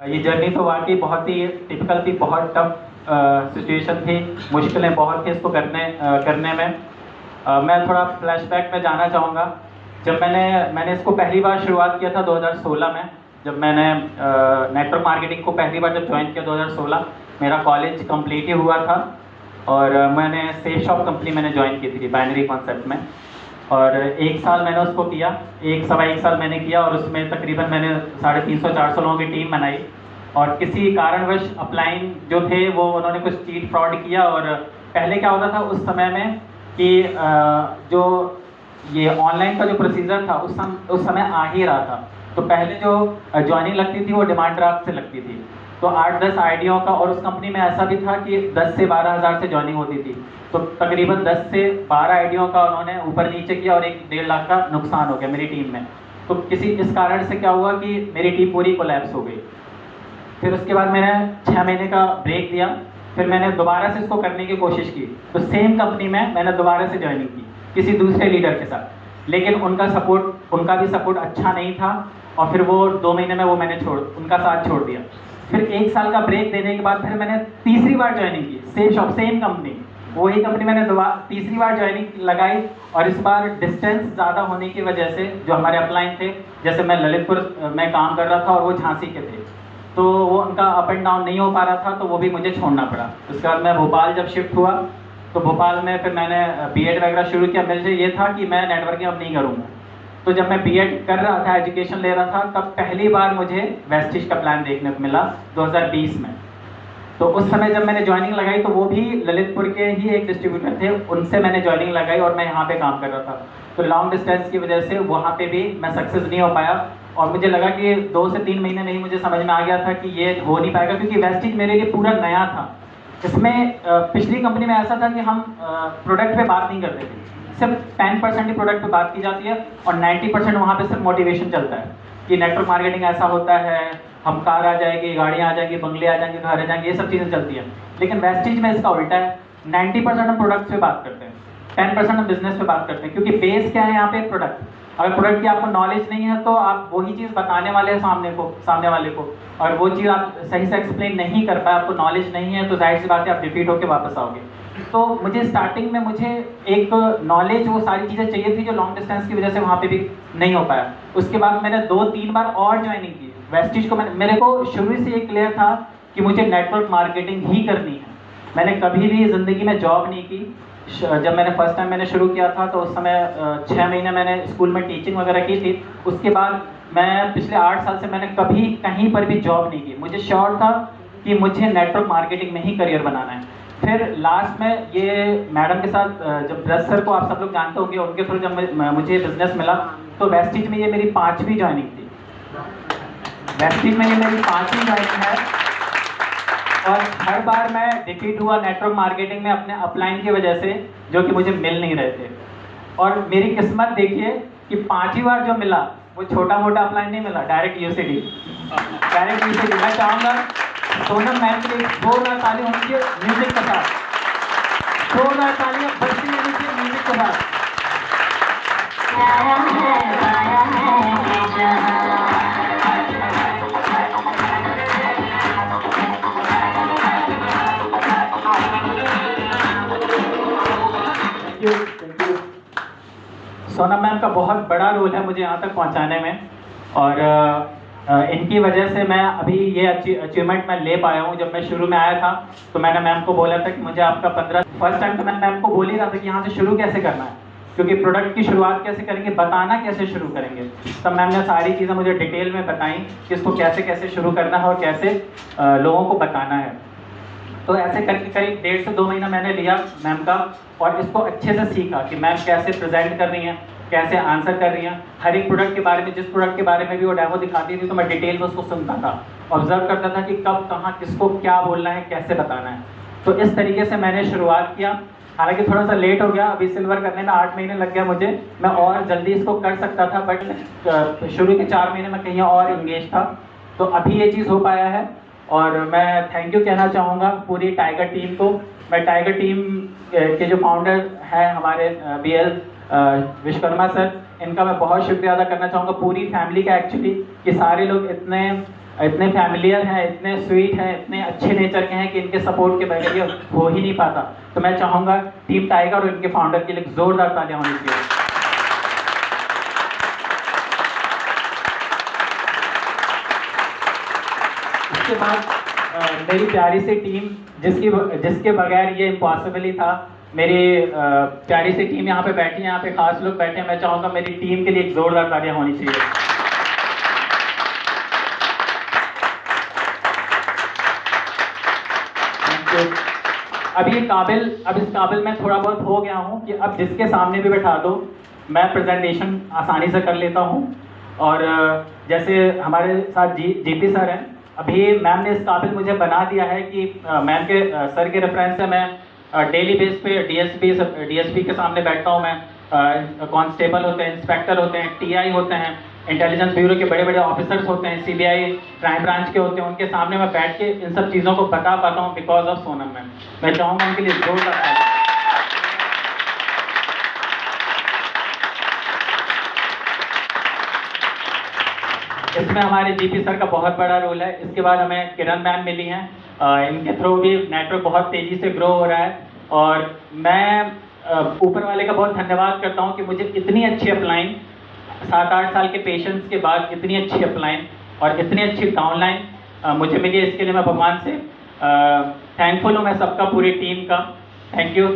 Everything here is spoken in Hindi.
ये जर्नी तो वाकई बहुत ही टिपिकल थी, बहुत टफ सिचुएशन थी, मुश्किलें बहुत थी इसको करने में। मैं थोड़ा फ्लैशबैक में जाना चाहूँगा। जब मैंने इसको पहली बार शुरुआत किया था 2016 में, जब मैंने नेटवर्क मार्केटिंग को पहली बार जब ज्वाइन किया 2016, मेरा कॉलेज कंप्लीट ही हुआ था और मैंने सेफ शॉप कंपनी मैंने ज्वाइन की थी बाइनरी कॉन्सेप्ट में। और 1 साल मैंने उसको किया, 1 साल मैंने किया और उसमें तकरीबन मैंने 350-400 लोगों की टीम बनाई। और किसी कारणवश अपलाइन जो थे वो उन्होंने कुछ चीट फ्रॉड किया। और पहले क्या होता था उस समय में कि जो ये ऑनलाइन का जो प्रोसीजर था उस समय आ ही रहा था। तो पहले जो ज्वाइनिंग लगती थी वो डिमांड ड्राफ्ट से लगती थी, तो 8-10 आईडियों का। और उस कंपनी में ऐसा भी था कि 10 से 12 हज़ार से ज्वाइनिंग होती थी, तो तकरीबन 10 से 12 आईडियों का उन्होंने ऊपर नीचे किया और 1-1.5 लाख का नुकसान हो गया मेरी टीम में। तो किसी इस कारण से क्या हुआ कि मेरी टीम पूरी कोलैप्स हो गई। फिर उसके बाद मैंने 6 महीने का ब्रेक दिया, फिर मैंने दोबारा से इसको करने की कोशिश की। तो सेम कंपनी में मैंने दोबारा से ज्वाइनिंग की किसी दूसरे लीडर के साथ, लेकिन उनका भी सपोर्ट अच्छा नहीं था। और फिर वो 2 महीने में मैंने उनका साथ छोड़ दिया। फिर 1 साल का ब्रेक देने के बाद फिर मैंने तीसरी बार ज्वाइनिंग की, सेम शॉप सेम कंपनी, वही कंपनी मैंने तीसरी बार ज्वाइनिंग लगाई। और इस बार डिस्टेंस ज़्यादा होने की वजह से जो हमारे अपलाइन थे, जैसे मैं ललितपुर में काम कर रहा था और वो झांसी के थे, तो वो उनका अप एंड डाउन नहीं हो पा रहा था, तो वो भी मुझे छोड़ना पड़ा। उसके बाद मैं भोपाल जब शिफ्ट हुआ तो भोपाल में फिर मैंने बीएड वगैरह शुरू किया। मुझे ये था कि मैं नेटवर्किंग अब नहीं करूँगा। तो जब मैं बीएड कर रहा था, एजुकेशन ले रहा था, तब पहली बार मुझे वेस्टिज का प्लान देखने को मिला 2020 में। तो उस समय जब मैंने ज्वाइनिंग लगाई तो वो भी ललितपुर के ही एक डिस्ट्रीब्यूटर थे, उनसे मैंने ज्वाइनिंग लगाई और मैं यहाँ पे काम कर रहा था। तो लॉन्ग डिस्टेंस की वजह से वहाँ पे भी मैं सक्सेस नहीं हो पाया। और मुझे लगा कि 2 से 3 महीने में ही मुझे समझ में आ गया था कि ये हो नहीं पाएगा, क्योंकि वेस्टिज मेरे लिए पूरा नया था। इसमें पिछली कंपनी में ऐसा था कि हम प्रोडक्ट पे बात नहीं करते थे, सिर्फ 10% ही प्रोडक्ट पे बात की जाती है और 90% वहाँ पे सिर्फ मोटिवेशन चलता है कि नेटवर्क मार्केटिंग ऐसा होता है, हम कार आ जाएगी, गाड़ियाँ आ जाएंगी, बंगले आ जाएंगे, घर आ जाएंगे, ये सब चीज़ें चलती हैं। लेकिन वेस्टिज में इसका उल्टा है, 90% हम प्रोडक्ट पे बात करते हैं, 10% हम बिजनेस पे बात करते हैं। क्योंकि बेस क्या है यहाँ पे? प्रोडक्ट। अगर प्रोडक्ट की आपको नॉलेज नहीं है तो आप वही चीज़ बताने वाले हैं सामने वाले को, और वो चीज़ आप सही से एक्सप्लेन नहीं कर पाए, आपको नॉलेज नहीं है, तो जाहिर सी बात है आप रिपीट होकर वापस आओगे। तो मुझे स्टार्टिंग में मुझे एक नॉलेज, वो सारी चीज़ें चाहिए थी जो लॉन्ग डिस्टेंस की वजह से वहाँ पे भी नहीं हो पाया। उसके बाद मैंने 2-3 बार और ज्वाइनिंग की वेस्टिज को। मेरे को शुरू से ये क्लियर था कि मुझे नेटवर्क मार्केटिंग ही करनी है। मैंने कभी भी ज़िंदगी में जॉब नहीं की। जब मैंने फर्स्ट टाइम मैंने शुरू किया था तो उस समय 6 महीने मैंने स्कूल में टीचिंग वगैरह की थी। उसके बाद मैं पिछले 8 साल से मैंने कभी कहीं पर भी जॉब नहीं की। मुझे श्योर था कि मुझे नेटवर्क मार्केटिंग में ही करियर बनाना है। फिर लास्ट में ये मैडम के साथ, जब ब्रज सर को आप सब लोग जानते होंगे, उनके थ्रू जब मुझे बिजनेस मिला, तो वेस्टिज में ये मेरी 5वीं ज्वाइनिंग थी। वेस्टिज में ये मेरी 5वीं ज्वाइनिंग है। और हर बार मैं डिफीट हुआ नेटवर्क मार्केटिंग में अपने अपलाइन की वजह से, जो कि मुझे मिल नहीं रहे थे। और मेरी किस्मत देखिए कि 5वीं बार जो मिला वो छोटा मोटा अपलाइन नहीं मिला, डायरेक्ट यूसीडी। मैं चाहूँगा सोनम मैम के लिए जोरदार ताली होनी चाहिए म्यूजिक के साथ, जोरदार तालियां बजती होनी चाहिए म्यूजिक के साथ। Thank you. सोनम मैम का बहुत बड़ा रोल है मुझे यहाँ तक पहुँचाने में, और इनकी वजह से मैं अभी ये अचीवमेंट मैं ले पाया हूँ। जब मैं शुरू में आया था तो मैंने मैम को बोला था कि मुझे आपका फर्स्ट टाइम तो मैं मैम को बोल ही रहा था कि यहाँ से शुरू कैसे करना है, क्योंकि प्रोडक्ट की शुरुआत कैसे करेंगे, बताना कैसे शुरू करेंगे। तब मैम ने सारी चीज़ें मुझे डिटेल में बताई कि इसको कैसे कैसे शुरू करना है और कैसे लोगों को बताना है। तो ऐसे करके करीब 1.5 से 2 महीना मैंने लिया मैम का, और इसको अच्छे से सीखा कि मैम कैसे प्रेजेंट कर रही हैं, कैसे आंसर कर रही हैं। हर एक प्रोडक्ट के बारे में, जिस प्रोडक्ट के बारे में भी वो डेमो दिखाती थी, तो मैं डिटेल में उसको सुनता था, ऑब्जर्व करता था कि कब कहाँ किसको क्या बोलना है, कैसे बताना है। तो इस तरीके से मैंने शुरुआत किया। हालांकि थोड़ा सा लेट हो गया, अभी सिल्वर करने में 8 महीने लग गया मुझे। मैं और जल्दी इसको कर सकता था, बट शुरू के 4 महीने में कहीं और इंगेज था, तो अभी ये चीज़ हो पाया है। और मैं थैंक यू कहना चाहूँगा पूरी टाइगर टीम को। मैं टाइगर टीम के जो फाउंडर हैं हमारे BL विश्वकर्मा सर, इनका मैं बहुत शुक्रिया अदा करना चाहूँगा, पूरी फैमिली का एक्चुअली, कि सारे लोग इतने इतने फैमिलियर हैं, इतने स्वीट हैं, इतने अच्छे नेचर के हैं कि इनके सपोर्ट के बगैर ये हो ही नहीं पाता। तो मैं चाहूँगा टीम टाइगर और इनके फाउंडर के लिए जोरदार तालियां होनी चाहिए। इसके बाद मेरी प्यारी सी टीम जिसके बगैर ये इम्पॉसिबल ही था। मेरी प्यारी सी टीम यहाँ पे बैठी है, यहाँ पे खास लोग बैठे हैं। मैं चाहूँगा मेरी टीम के लिए एक जोरदार तालियां होनी चाहिए। अब इस काबिल मैं थोड़ा बहुत हो गया हूँ कि अब जिसके सामने भी बैठा दो मैं प्रेजेंटेशन आसानी से कर लेता हूँ। और जैसे हमारे साथ जीपी सर हैं, अभी मैम ने इस काबिल मुझे बना दिया है कि मैम के सर के रेफरेंस से मैं डेली बेस पे डीएसपी के सामने बैठता हूँ। मैं कांस्टेबल होते हैं, इंस्पेक्टर होते हैं, टीआई होते हैं, इंटेलिजेंस ब्यूरो के बड़े बड़े ऑफिसर्स होते हैं, सीबीआई क्राइम ब्रांच के होते हैं, उनके सामने मैं बैठ के इन सब चीज़ों को बता पाता हूँ बिकॉज ऑफ सोनम मैम। मैं चाहूँगा उनके लिए जोरदार। इसमें हमारे जीपी सर का बहुत बड़ा रोल है। इसके बाद हमें किरण मैम मिली हैं, इनके थ्रू भी नेटवर्क बहुत तेज़ी से ग्रो हो रहा है। और मैं ऊपर वाले का बहुत धन्यवाद करता हूँ कि मुझे इतनी अच्छी अपलाइन 7-8 साल के पेशेंस के बाद इतनी अच्छी अपलाइन और इतनी अच्छी डाउनलाइन मुझे मिली है। इसके लिए मैं भगवान से थैंकफुल हूँ, मैं सबका, पूरी टीम का। Thank you.